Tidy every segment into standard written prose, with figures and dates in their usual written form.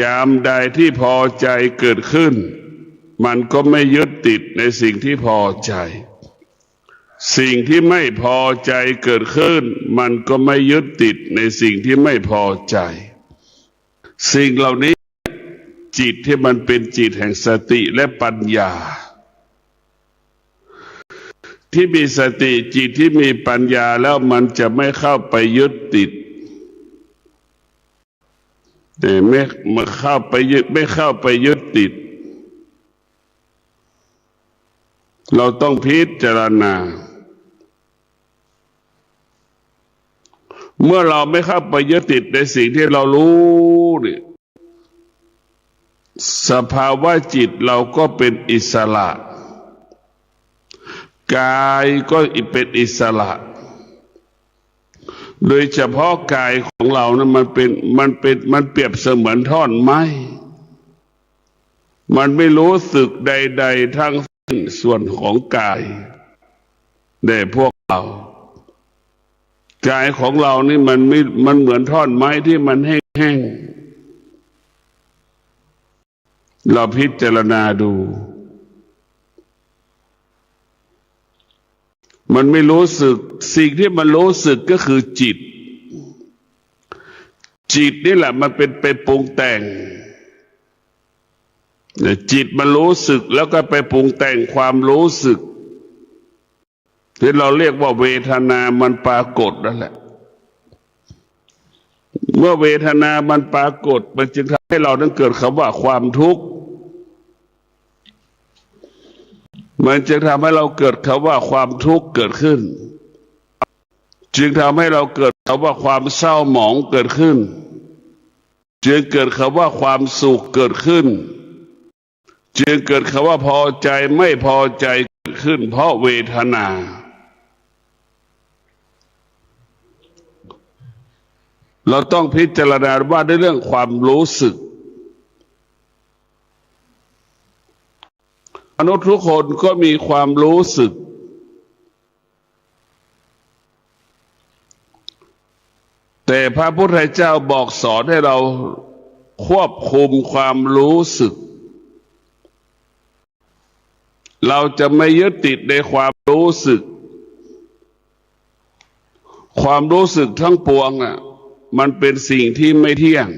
ยามใดที่พอใจเกิดขึ้นมันก็ไม่ยึดติดในสิ่งที่พอใจสิ่งที่ไม่พอใจเกิดขึ้นมันก็ไม่ยึดติดในสิ่งที่ไม่พอใจสิ่งเหล่านี้จิตที่มันเป็นจิตแห่งสติและปัญญาที่มีสติจิตที่มีปัญญาแล้วมันจะไม่เข้าไปยึดติดแต่ไม่เข้าไปยึดติดเราต้องพิจารณาเมื่อเราไม่เข้าไปยึดติดในสิ่งที่เรารู้นี่สภาวะจิตเราก็เป็นอิสระกายก็เป็นอิสระโดยเฉพาะกายของเรานะมันเปรียบเสมือนท่อนไม้มันไม่รู้สึกใดๆทั้งสิ้นส่วนของกายแต่พวกเรากายของเรานี่มันเหมือนท่อนไม้ที่มันแห้งๆเราพิจารณาดูมันไม่รู้สึกสิ่งที่มันรู้สึกก็คือจิตนี่แหละมันเป็นไปปรุงแต่งจิตมันรู้สึกแล้วก็ไปปรุงแต่งความรู้สึกที่เราเรียกว่าเวทนามันปรากฏนั่นแหละเมื่อเวทนามันปรากฏมันจึงทำให้เราต้องเกิดคำว่าความทุกข์มันจึงทำให้เราเกิดคำว่าความทุกข์เกิดขึ้นจึงทำให้เราเกิดคำว่าความเศร้าหมองเกิดขึ้นจึงเกิดคำว่าความสุขเกิดขึ้นจึงเกิดคำว่าพอใจไม่พอใจเกิดขึ้นเพราะเวทนาเราต้องพิจารณาว่าในเรื่องความรู้สึกมนุษย์ทุกคนก็มีความรู้สึกแต่พระพุทธเจ้าบอกสอนให้เราควบคุมความรู้สึกเราจะไม่ยึดติดในความรู้สึกความรู้สึกทั้งปวงน่ะมันเป็นสิ่งที่ไม่เที่ยง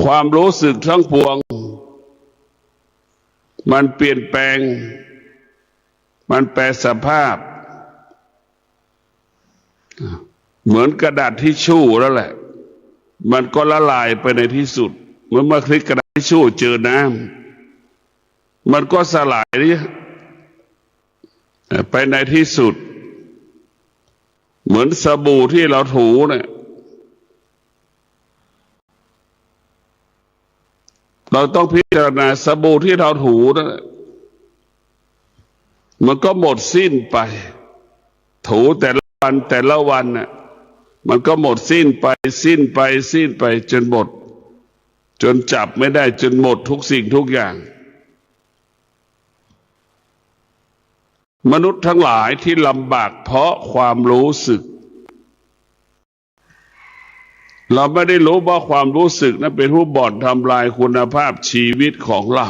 ความรู้สึกทั้งปวงมันเปลี่ยนแปลงมันแปรสภาพเหมือนกระดาษทิชชู่แล้วแหละมันก็ละลายไปในที่สุดเมื่อคลิกกระดาษทิชชู่เจอน้ำมันก็สลายไปในที่สุดเหมือนสบู่ที่เราถูเนี่ยเราต้องพิจารณาสบู่ที่เราถูนั่นมันก็หมดสิ้นไปถูแต่ละวันน่ะมันก็หมดสิ้นไปจนหมดจนจับไม่ได้จนหมดทุกสิ่งทุกอย่างมนุษย์ทั้งหลายที่ลำบากเพราะความรู้สึกเราไม่ได้รู้ว่าความรู้สึกนั้นเป็นผู้บ่อนทำลายคุณภาพชีวิตของเรา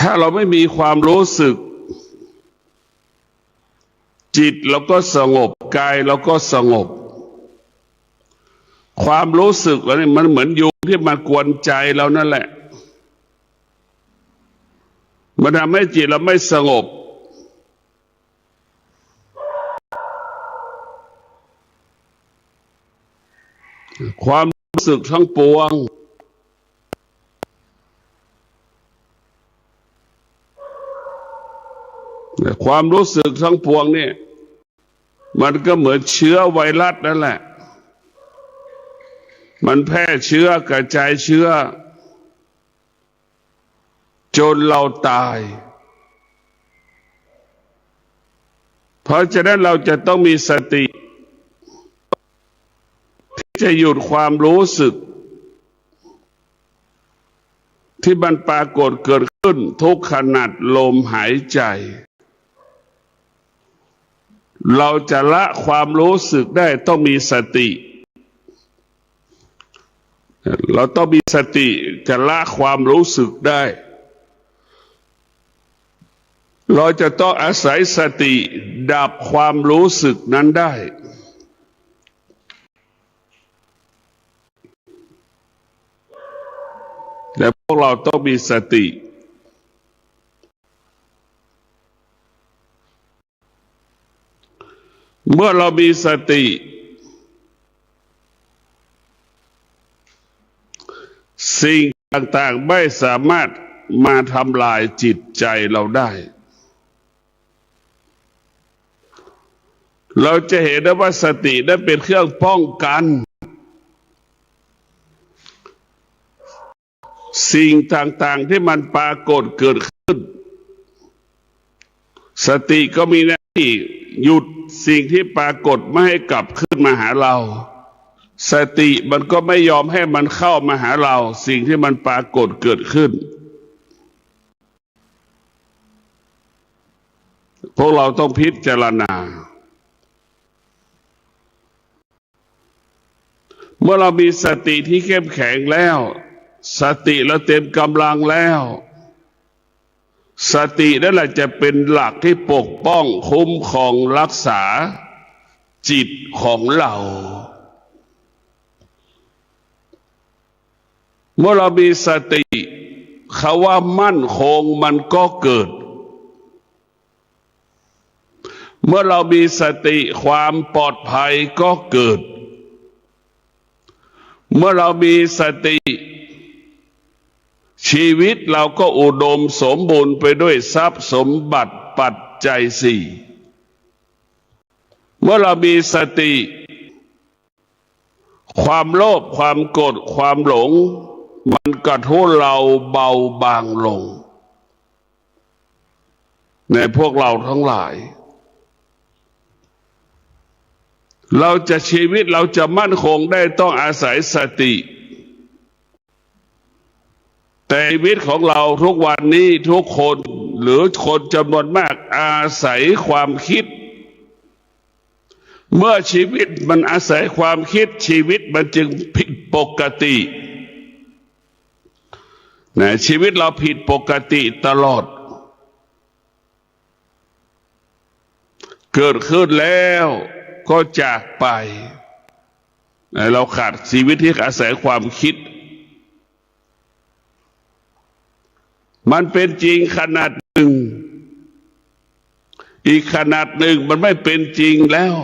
ถ้าเราไม่มีความรู้สึกจิตเราก็สงบกายเราก็สงบความรู้สึกแล้วนี่มันเหมือนยุงที่มันกวนใจเรานั่นแหละมันทำให้จิตเราไม่สงบความรู้สึกทั้งปวงความรู้สึกทั้งปวงเนี่ยมันก็เหมือนเชื้อไวรัสนั่นแหละมันแพร่เชื้อกระจายเชื้อจนเราตายเพราะฉะนั้นเราจะต้องมีสติที่จะหยุดความรู้สึกที่มันปรากฏเกิดขึ้นทุกขณะลมหายใจ เราจะละความรู้สึกได้ต้องมีสติเราต้องมีสติจะละความรู้สึกได้เราจะต้องอาศัยสติดับความรู้สึกนั้นได้แต่พวกเราต้องมีสติเมื่อเรามีสติสิ่งต่างๆไม่สามารถมาทำลายจิตใจเราได้เราจะเห็นได้ว่าสตินั้นเป็นเครื่องป้องกันสิ่งต่างๆที่มันปรากฏเกิดขึ้นสติก็มีหน้าที่หยุดสิ่งที่ปรากฏไม่ให้กลับขึ้นมาหาเราสติมันก็ไม่ยอมให้มันเข้ามาหาเราสิ่งที่มันปรากฏเกิดขึ้นพวกเราต้องพิจารณาเมื่อเรามีสติที่เข้มแข็งแล้วสติเราเต็มกำลังแล้วสตินั่นแหละจะเป็นหลักที่ปกป้องคุ้มครองรักษาจิตของเราเมื่อเรามีสติคำว่ามั่นคงมันก็เกิดเมื่อเรามีสติความปลอดภัยก็เกิดเมื่อเรามีสติชีวิตเราก็อุดมสมบูรณ์ไปด้วยทรัพย์สมบัติปัจจัยสี่เมื่อเรามีสติความโลภความโกรธความหลงมันกระทุเราเบาบางลงในพวกเราทั้งหลายเราจะชีวิตเราจะมั่นคงได้ต้องอาศัยสติแต่ชีวิตของเราทุกวันนี้ทุกคนหรือคนจำนวนมากอาศัยความคิดเมื่อชีวิตมันอาศัยความคิดชีวิตมันจึงผิดปกตินะชีวิตเราผิดปกติตลอดเกิดขึ้นแล้วก็จากไปเราขาดชีวิตที่อาศัยความคิดมันเป็นจริงขนาดหนึ่งอีกขนาดหนึ่งมันไม่เป็นจริงแล้ว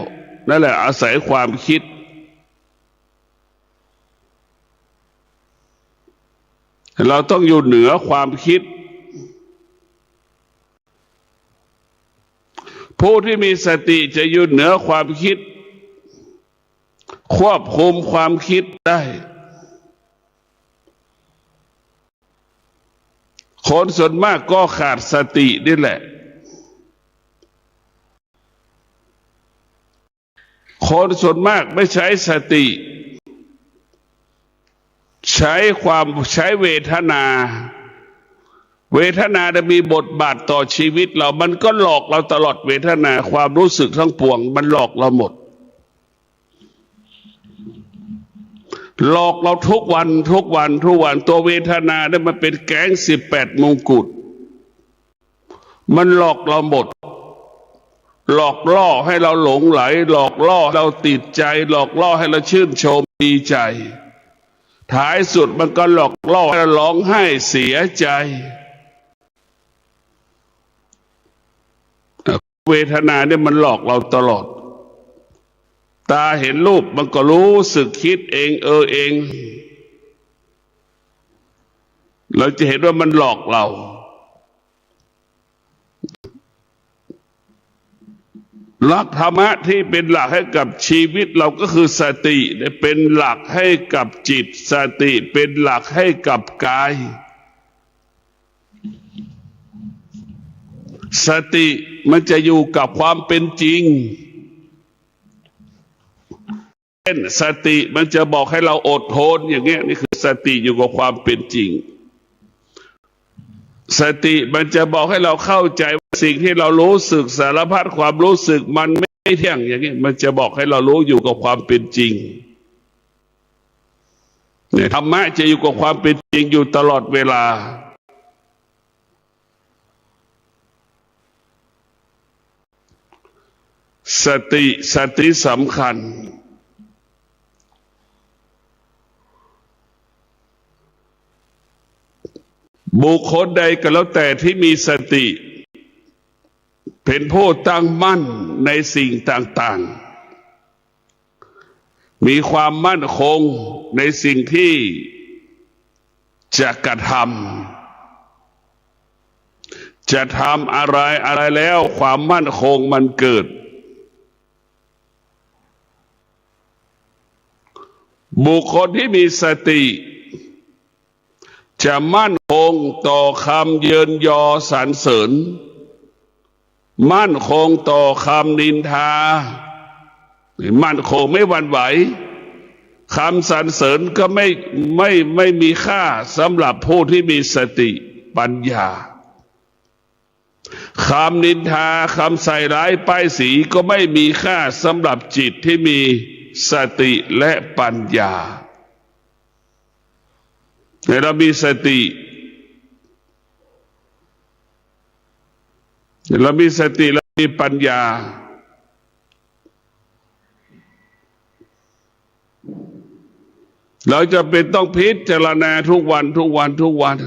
นั่นแหละอาศัยความคิดเราต้องอยู่เหนือความคิดผู้ที่มีสติจะอยู่เหนือความคิดควบคุมความคิดได้คนส่วนมากก็ขาดสตินี่แหละคนส่วนมากไม่ใช้สติใช้เวทนาจะมีบทบาทต่อชีวิตเรามันก็หลอกเราตลอดเวทนาความรู้สึกทั้งปวงมันหลอกเราหมดหลอกเราทุกวันตัวเวทนาเนี่ยมันเป็นแก๊ง18 มงกุฎมันหลอกเราหมดหลอกล่อให้เราหลงไหลหลอกล่อเราติดใจหลอกล่อให้เราชื่นชมดีใจท้ายสุดมันก็หลอกล่อให้เราร้องไห้เสียใจเวทนาเนี่ยมันหลอกเราตลอดตาเห็นรูปมันก็รู้สึกคิดเองเองเราจะเห็นว่ามันหลอกเราหลักธรรมะที่เป็นหลักให้กับชีวิตเราก็คือสติเป็นหลักให้กับจิตสติเป็นหลักให้กับกายสติมันจะอยู่กับความเป็นจริงเช่นสติมันจะบอกให้เราอดทนอย่างเงี้ยนี่คือสติอยู่กับความเป็นจริงสติมันจะบอกให้เราเข้าใจว่าสิ่งที่เรารู้สึกสารพัดความรู้สึกมันไม่ ไม่เที่ยงอย่างนี้มันจะบอกให้เรารู้อยู่กับความเป็นจริงเนี่ยธรรมะจะอยู่กับความเป็นจริงอยู่ตลอดเวลาสติสำคัญบุคคลใดก็แล้วแต่ที่มีสติเป็นผู้ตั้งมั่นในสิ่งต่างๆมีความมั่นคงในสิ่งที่จะกระทำจะทำอะไรแล้วความมั่นคงมันเกิดบุคคลที่มีสติจะมั่นคงต่อคำเยินยอสรรเสริญมั่นคงต่อคำนินทามั่นคงไม่หวั่นไหวคำสรรเสริญก็ไม่มีค่าสำหรับผู้ที่มีสติปัญญาคำนินทาคำใส่ร้ายป้ายสีก็ไม่มีค่าสำหรับจิตที่มีสติและปัญญาเรามีสติเรามีปัญญาเราจะเป็นต้องพิจารณาทุกวัน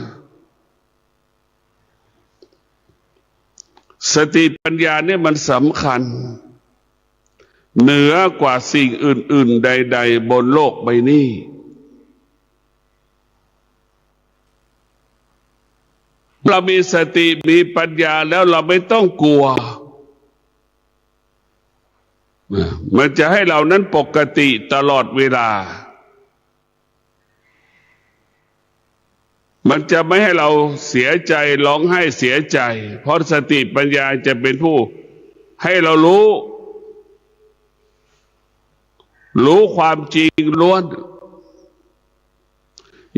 สติปัญญาเนี่ยมันสำคัญเหนือกว่าสิ่งอื่นๆใดๆบนโลกใบนี้เรามีสติมีปัญญาแล้วเราไม่ต้องกลัวมันจะให้เรานั้นปกติตลอดเวลามันจะไม่ให้เราเสียใจร้องไห้เสียใจเพราะสติปัญญาจะเป็นผู้ให้เรารู้ความจริงล้วน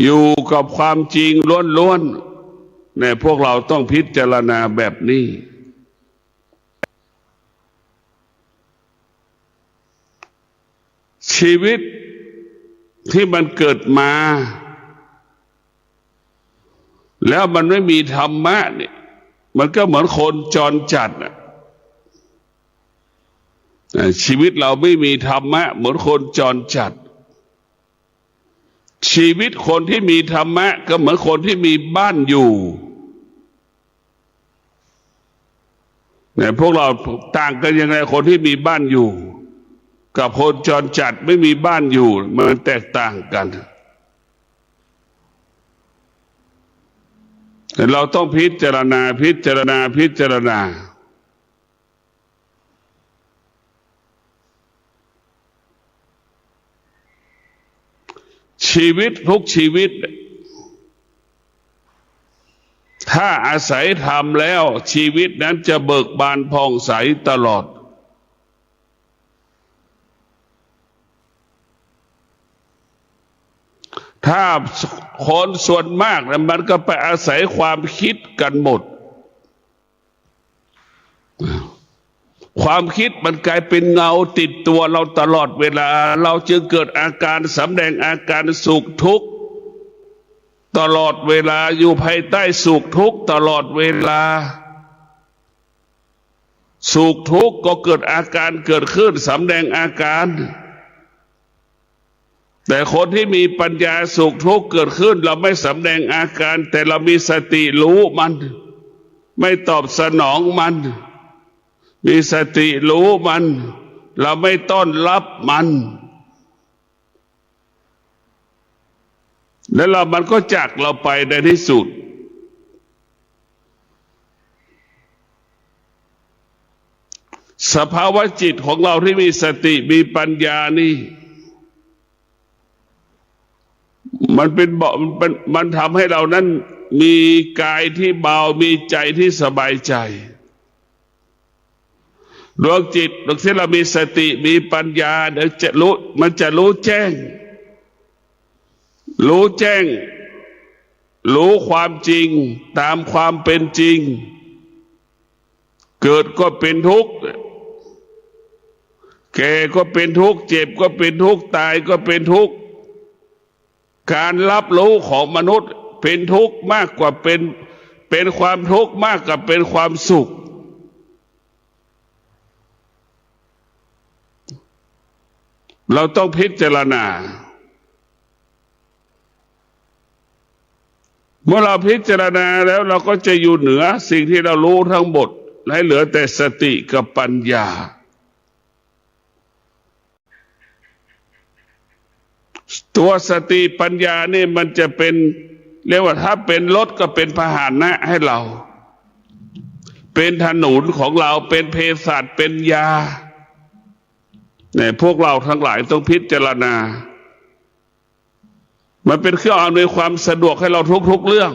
อยู่กับความจริงล้วนเนี่ยพวกเราต้องพิจารณาแบบนี้ชีวิตที่มันเกิดมาแล้วมันไม่มีธรรมะเนี่ยมันก็เหมือนคนจรจัดชีวิตเราไม่มีธรรมะเหมือนคนจรจัดชีวิตคนที่มีธรรมะก็เหมือนคนที่มีบ้านอยู่เนี่ยพวกเราต่างกันยังไงคนที่มีบ้านอยู่กับคนจรจัดไม่มีบ้านอยู่มันแตกต่างกันแต่เราต้องพิจารณาชีวิตทุกชีวิตถ้าอาศัยธรรมแล้วชีวิตนั้นจะเบิกบานผ่องใสตลอดถ้าคนส่วนมากมันก็ไปอาศัยความคิดกันหมดความคิดมันกลายเป็นเงาติดตัวเราตลอดเวลาเราจึงเกิดอาการสำแดงอาการสุขทุกข์ตลอดเวลาอยู่ภายใต้สุขทุกข์ตลอดเวลาสุขทุกข์ก็เกิดอาการเกิดขึ้นสำแดงอาการแต่คนที่มีปัญญาสุขทุกข์เกิดขึ้นเราไม่สำแดงอาการแต่เรามีสติรู้มันไม่ตอบสนองมันมีสติรู้มันเราไม่ต้อนรับมันแล้วมันก็จากเราไปในที่สุดสภาวะจิตของเราที่มีสติมีปัญญานี่มันทำให้เรานั้นมีกายที่เบามีใจที่สบายใจดวงจิตดวงที่เรามีสติมีปัญญาเดี๋ยวจะรู้มันจะรู้แจ้งรู้ความจริงตามความเป็นจริงเกิดก็เป็นทุกข์ แก่ก็เป็นทุกข์เจ็บก็เป็นทุกข์ตายก็เป็นทุกข์การรับรู้ของมนุษย์เป็นทุกข์มากกว่าเป็นความทุกข์มากกว่าเป็นความสุขเราต้องพิจารณาเมื่อเราพิจารณาแล้วเราก็จะอยู่เหนือสิ่งที่เรารู้ทั้งหมดให้เหลือแต่สติกับปัญญาตัวสติปัญญานี่มันจะเป็นเรียกว่าถ้าเป็นรถก็เป็นพาหนะให้เราเป็นถนนของเราเป็นเภสัชเป็นยาเนี่ยพวกเราทั้งหลายต้องพิจารณามันเป็นเครื่องอำนวยความสะดวกให้เราทุกๆเรื่อง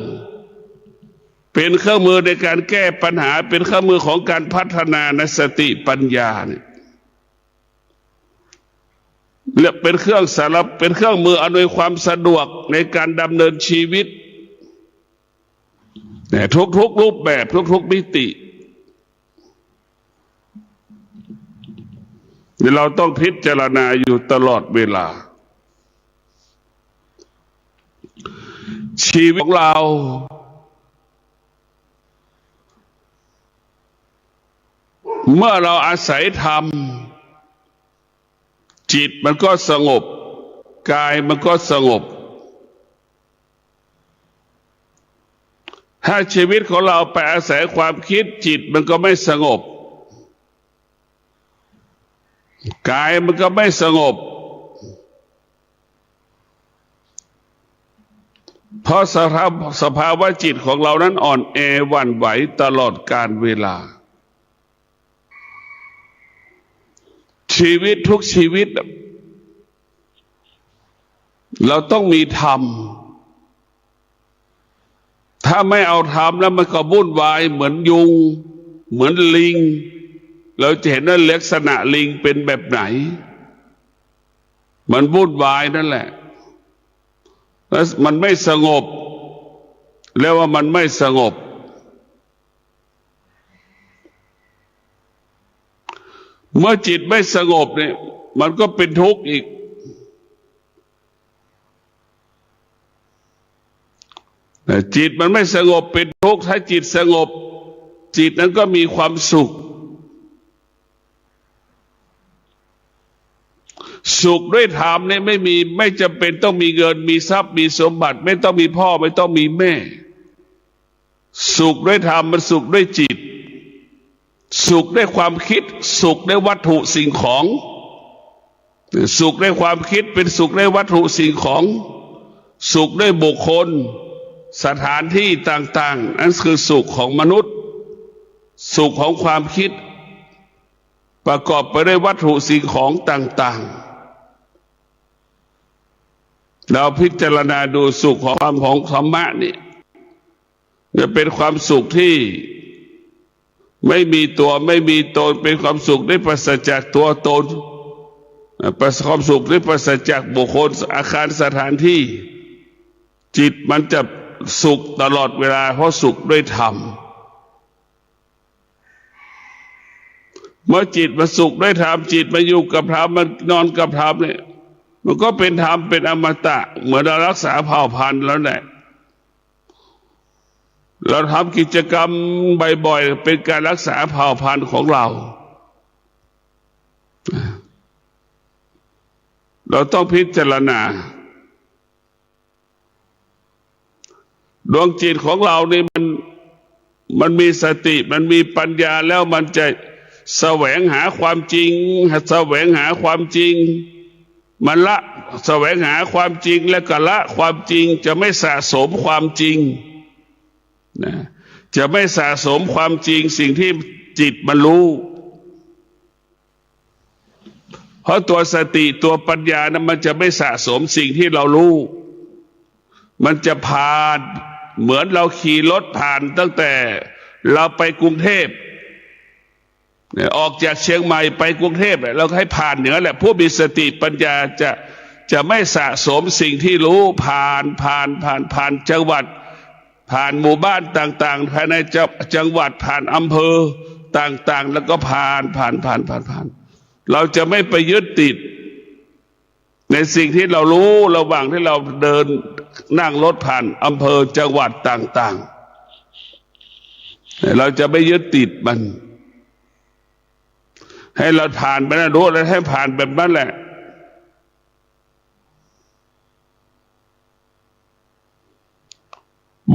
เป็นเครื่องมือในการแก้ปัญหาเป็นเครื่องมือของการพัฒนาในสติปัญญาเนี่ยเป็นเครื่องสารเป็นเครื่องมืออำนวยความสะดวกในการดำเนินชีวิตเนี่ยทุกรูปแบบทุกมิติเราต้องพิจารณาอยู่ตลอดเวลาชีวิตของเราเมื่อเราอาศัยธรรมจิตมันก็สงบกายมันก็สงบถ้าชีวิตของเราไปอาศัยความคิดจิตมันก็ไม่สงบกายมันก็ไม่สงบเพราะสภาวะจิตของเรานั้นอ่อนแอหวั่นไหวตลอดกาลเวลาชีวิตทุกชีวิตเราต้องมีธรรมถ้าไม่เอาธรรมแล้วมันก็วุ่นวายเหมือนยุงเหมือนลิงเราจะเห็นว่าลักษณะลิงเป็นแบบไหนมันวุ่นวายนั่นแหละแล้วมันไม่สงบแล้วว่ามันไม่สงบเมื่อจิตไม่สงบเนี่ยมันก็เป็นทุกข์อีกจิตมันไม่สงบเป็นทุกข์ถ้าจิตสงบจิตนั้นก็มีความสุขสุขด้วยธรรมเนี่ยไม่จำเป็นต้องมีเงินมีทรัพย์มีสมบัติไม่ต้องมีพ่อไม่ต้องมีแม่สุขด้วยธรรมมันสุขด้วยจิตสุขด้วยความคิดสุขด้วยวัตถุสิ่งของสุขด้วยความคิดเป็นสุขด้วยวัตถุสิ่งของสุขด้วยบุคคลสถานที่ต่างๆนั่นคือสุขของมนุษย์สุขของความคิดประกอบไปด้วยวัตถุสิ่งของต่างๆเราพิจารณาดูสุขของความของธรรมะนี่จะเป็นความสุขที่ไม่มีตัวไม่มีตนเป็นความสุขที่ปราศจากตัวตนความสุขที่ปราศจากบุคคลอาคารสถานที่จิตมันจะสุขตลอดเวลาเพราะสุขด้วยธรรมเมื่อจิตมันสุขด้วยธรรมจิตมันอยู่กับธรรมมันนอนกับธรรมเนี่ยมันก็เป็นธรรมเป็นอมตะเหมือนเรารักษาเผ่าพันธุ์แล้วแหละเราทำกิจกรรมบ่อยๆเป็นการรักษาเผ่าพันธุ์ของเราต้องพิจารณาดวงจิตของเรานี่มันมีสติมันมีปัญญาแล้วมันจะแสวงหาความจริงแสวงหาความจริงมันละแสวงหาความจริงแล้วก็ละความจริงจะไม่สะสมความจริงนะจะไม่สะสมความจริงสิ่งที่จิตมันรู้เพราะตัวสติตัวปัญญานั้นมันจะไม่สะสมสิ่งที่เรารู้มันจะผ่านเหมือนเราขี่รถผ่านตั้งแต่เราไปกรุงเทพออกจากเชียงใหม่ไปกรุงเทพเราให้ผ่านเหนือแหละผู้มีสติปัญญาจะไม่สะสมสิ่งที่รู้ผ่านจังหวัดผ่านหมู่บ้านต่างๆภายในจังหวัดผ่านอำเภอต่างๆแล้วก็ผ่าน เราจะไม่ไปยึดติดในสิ่งที่เรารู้ระหว่างที่เราเดินนั่งรถผ่านอำเภอจังหวัดต่างๆเราจะไม่ยึดติดมันให้เราผ่านไปนะรู้แล้วให้ผ่านแบบนั้นแหละ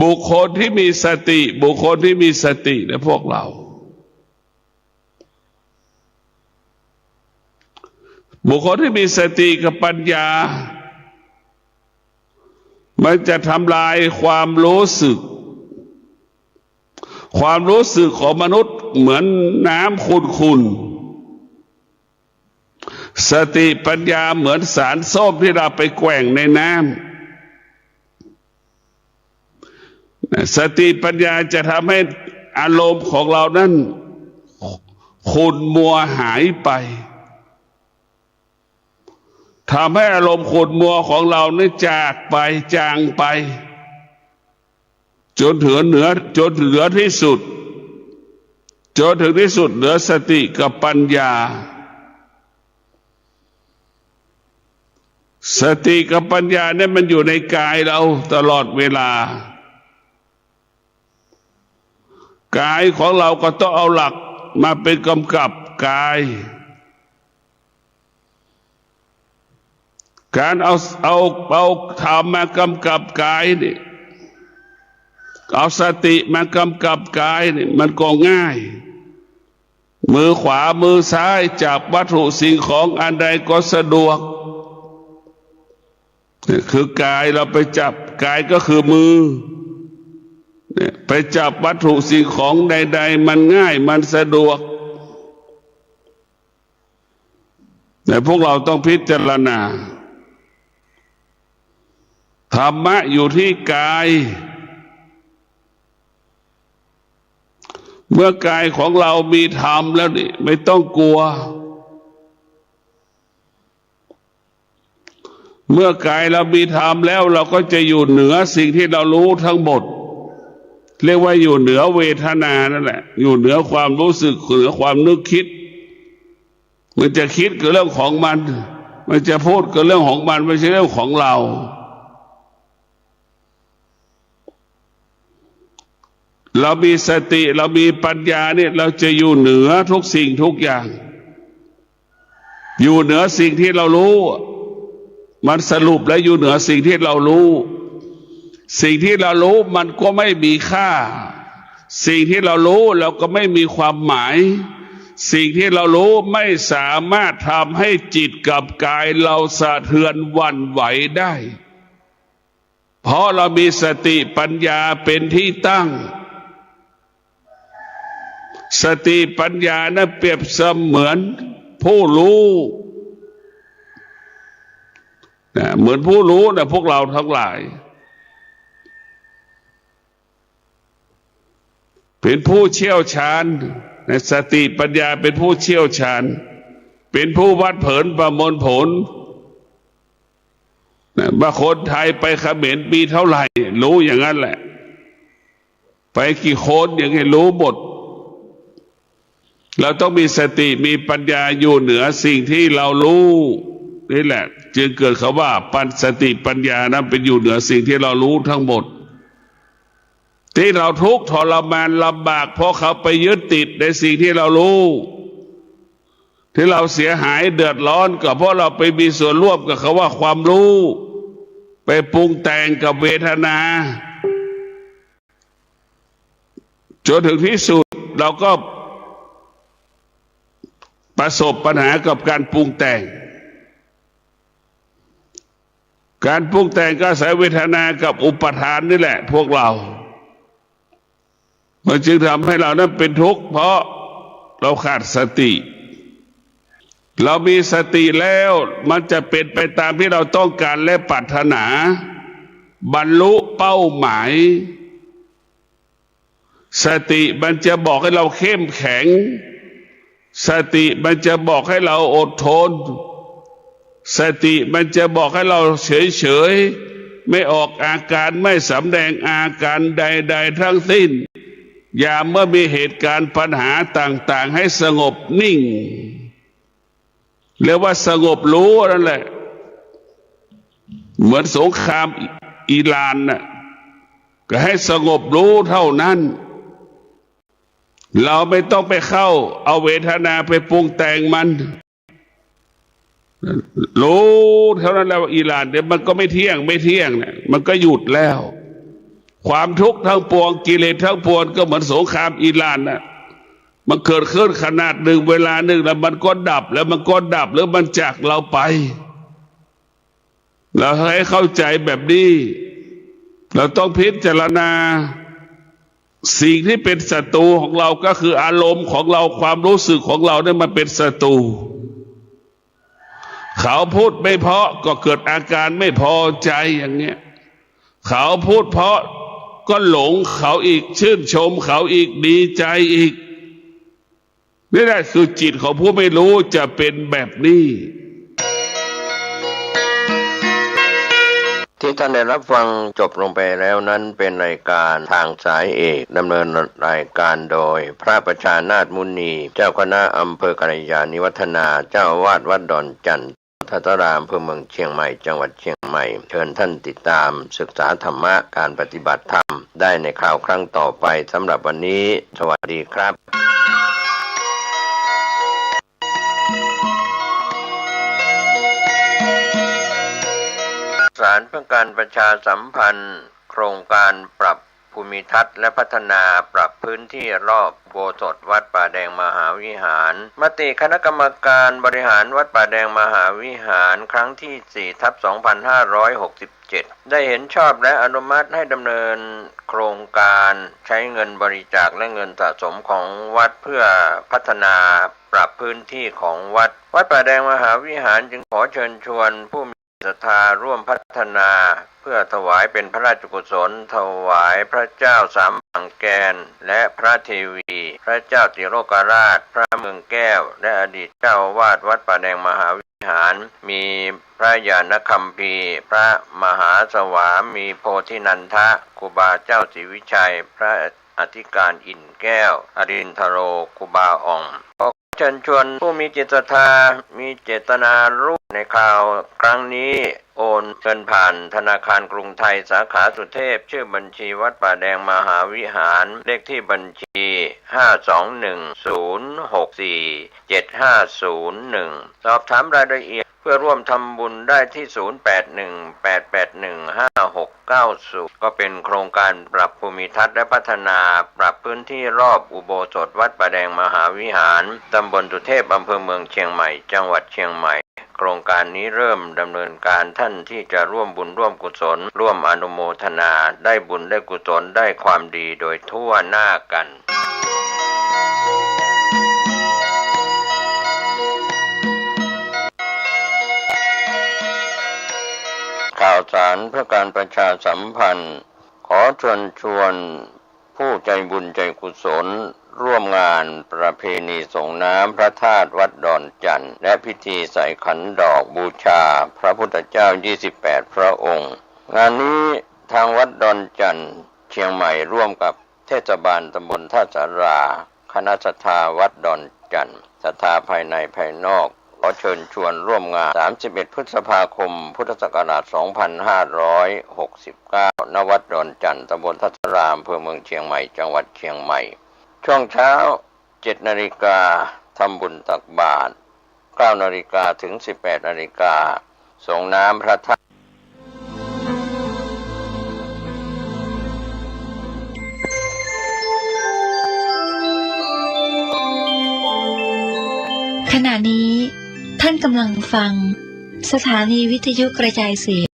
บุคคลที่มีสติบุคคลที่มีสตินะพวกเราบุคคลที่มีสติกับปัญญามันจะทำลายความรู้สึกของมนุษย์เหมือนน้ำขุ่นๆสติปัญญาเหมือนสารส้มที่เราไปแกว่งในน้ำสติปัญญาจะทำให้อารมณ์ของเรานั้นขุ่นมัวหายไปทำให้อารมณ์ขุ่นมัวของเรานี่จากไปจางไปจนถึงเหนือที่สุดจนถึงที่สุดเหลือสติกับปัญญาสติกับปัญญาเนี่ยมันอยู่ในกายเราตลอดเวลากายของเราก็ต้องเอาหลักมาเป็นกำกับกายการเอาธรรมมากำกับกายนี่เอาสติมากำกับกายนี่มันก็ง่ายมือขวามือซ้ายจับวัตถุสิ่งของอันใดก็สะดวกนี่คือกายเราไปจับกายก็คือมือไปจับวัตถุสิ่งของใดๆมันง่ายมันสะดวกแต่พวกเราต้องพิจารณาธรรมะอยู่ที่กายเมื่อกายของเรามีธรรมแล้วนี่ไม่ต้องกลัวเมื่อกายเรามีธรรมแล้วเราก็จะอยู่เหนือสิ่งที่เรารู้ทั้งหมดเรียกว่าอยู่เหนือเวทนานั่นแหละอยู่เหนือความรู้สึกเหนือความนึกคิดมันจะคิดก็เรื่องของมันจะพูดก็เรื่องของมันไม่ใช่เรื่องของเราเรามีสติเรามีปัญญาเนี่ยเราจะอยู่เหนือทุกสิ่งทุกอย่างอยู่เหนือสิ่งที่เรารู้มันสรุปแล้วอยู่เหนือสิ่งที่เรารู้สิ่งที่เรารู้มันก็ไม่มีค่าสิ่งที่เรารู้เราก็ไม่มีความหมายสิ่งที่เรารู้ไม่สามารถทำให้จิตกับกายเราสะเทือนหวั่นไหวได้เพราะเรามีสติปัญญาเป็นที่ตั้งสติปัญญานั้นเปรียบเสมือนผู้รู้เหมือนผู้รู้นะพวกเราทั้งหลายเป็นผู้เชี่ยวชาญในสติปัญญาเป็นผู้เชี่ยวชาญเป็นผู้วัดผลประมวลผลว่าคนไทยไปเขมรมีเท่าไหร่รู้อย่างนั้นแหละไปกี่คนอย่างนี้รู้หมดเราต้องมีสติมีปัญญาอยู่เหนือสิ่งที่เรารู้นี่แหละจึงเกิดคำว่าสติปัญญานั้นเป็นอยู่เหนือสิ่งที่เรารู้ทั้งหมดที่เราทุกข์ทรมานลำบากเพราะเขาไปยึดติดในสิ่งที่เรารู้ที่เราเสียหายเดือดร้อนก็เพราะเราไปมีส่วนร่วมกับเขาว่าความรู้ไปปรุงแต่งกับเวทนาจนถึงที่สุดเราก็ประสบปัญหากับการปรุงแต่งการปรุงแต่งก็อาศัยเวทนากับอุปทานนี่แหละพวกเรามันจึงทำให้เรานั้นเป็นทุกข์เพราะเราขาดสติเรามีสติแล้วมันจะเป็นไปตามที่เราต้องการและปรารถนาบรรลุเป้าหมายสติมันจะบอกให้เราเข้มแข็งสติมันจะบอกให้เราอดทนสติมันจะบอกให้เราเฉยๆไม่ออกอาการไม่สำแดงอาการใดๆทั้งสิ้นอย่าเมื่อมีเหตุการณ์ปัญหาต่างๆให้สงบนิ่ง เรียกว่าสงบรู้นั่นแหละเหมือนสงครามอิหร่านน่ะก็ให้สงบรู้เท่านั้นเราไม่ต้องไปเข้าเอาเวทนาไปปรุงแต่งมันรู้เท่านั้นแล้วอิหร่านเดี๋ยวมันก็ไม่เที่ยงเนี่ยมันก็หยุดแล้วความทุกข์ทั้งปวงกิเลสทั้งปวงก็เหมือนสงครามอิหร่านน่ะมันเกิดขึ้นขนาดหนึ่งเวลาหนึ่งแล้วมันก็ดับแล้วมันก็ดับแล้วมันจากเราไปเราให้เข้าใจแบบนี้เราต้องพิจารณาสิ่งที่เป็นศัตรูของเราก็คืออารมณ์ของเราความรู้สึกของเราเนี่ยมันเป็นศัตรูเขาพูดไม่เพราะก็เกิดอาการไม่พอใจอย่างเนี้ยเขาพูดเพราะก็หลงเขาอีกชื่นชมเขาอีกดีใจอีกนี่แหละคือจิตของผู้ไม่รู้จะเป็นแบบนี้ที่ท่านได้รับฟังจบลงไปแล้วนั้นเป็นรายการทางสายเอกดำเนินรายการโดยพระประชานาถมุนีเจ้าคณะอำเภอกัลยาณิวัฒนาเจ้าอาวาสวัดดอนจันทร์ทัตรามอำเภอเมืองเชียงใหม่จังหวัดเชียงใหม่เชิญท่านติดตามศึกษาธรรมะการปฏิบัติธรรมได้ในคราวครั้งต่อไปสำหรับวันนี้สวัสดีครับสารเพื่อการประชาสัมพันธ์โครงการปรับภูมิทัศน์และพัฒนาปรับพื้นที่รอบอุโบสถวัดป่าแดงมหาวิหารมติคณะกรรมการบริหารวัดป่าแดงมหาวิหารครั้งที่ 4/2567 ได้เห็นชอบและอนุมัติให้ดำเนินโครงการใช้เงินบริจาคและเงินสะสมของวัดเพื่อพัฒนาปรับพื้นที่ของวัดป่าแดงมหาวิหารจึงขอเชิญชวนผู้ศรัทธาร่วมพัฒนาเพื่อถวายเป็นพระราชกุศลถวายพระเจ้าสามฝั่งแกนและพระเทวีพระเจ้าติโลกราชพระเมืองแก้วและอดีตเจ้าอาวาสวัดป่าแดงมหาวิหารมีพระญาณคัมภีร์พระมหาสวามีโพธินันทะครูบาเจ้าศรีวิชัยพระอธิการอินแก้วอรินทโรครูบาอ่องเชิญชวนผู้มีจิตศรัทธามีเจตนาร่วมในคราวครั้งนี้โอนเงินผ่านธนาคารกรุงไทยสาขาสุเทพชื่อบัญชีวัดป่าแดงมหาวิหารเลขที่บัญชี521064750สอบถามรายละเอียดเพื่อร่วมทำบุญได้ที่0818815690ก็เป็นโครงการปรับภูมิทัศน์และพัฒนาปรับพื้นที่รอบอุโบสถวัดป่าแดงมหาวิหารตำบลสุเทพอำเภอเมืองเชียงใหม่จังหวัดเชียงใหม่โครงการนี้เริ่มดำเนินการท่านที่จะร่วมบุญร่วมกุศลร่วมอนุโมทนาได้บุญได้กุศลได้ความดีโดยทั่วหน้ากันข่าวสารเพื่อการประชาสัมพันธ์ขอเชิญชวนผู้ใจบุญใจกุศลร่วมงานประเพณีส่งน้ำพระธาตุวัดดอนจันทร์และพิธีใส่ขันดอกบูชาพระพุทธเจ้า28พระองค์งานนี้ทางวัดดอนจันทร์เชียงใหม่ร่วมกับเทศบาลตำบลท่าสาราคณะศรัทธาวัดดอนจันทร์ศรัทธาภายในภายนอกขอเชิญชวนร่วมงาน31พฤษภาคมพุทธศักราช2569ณวัดดอนจันทร์ตำบลท่าสาราอำเภอเมืองเชียงใหม่จังหวัดเชียงใหม่ช่วงเช้า 7 นาฬิกาทำบุญตักบาตร 9 นาฬิกาถึง 18 นาฬิกาส่งน้ำพระธาตุขณะนี้ท่านกำลังฟังสถานีวิทยุกระจายเสียง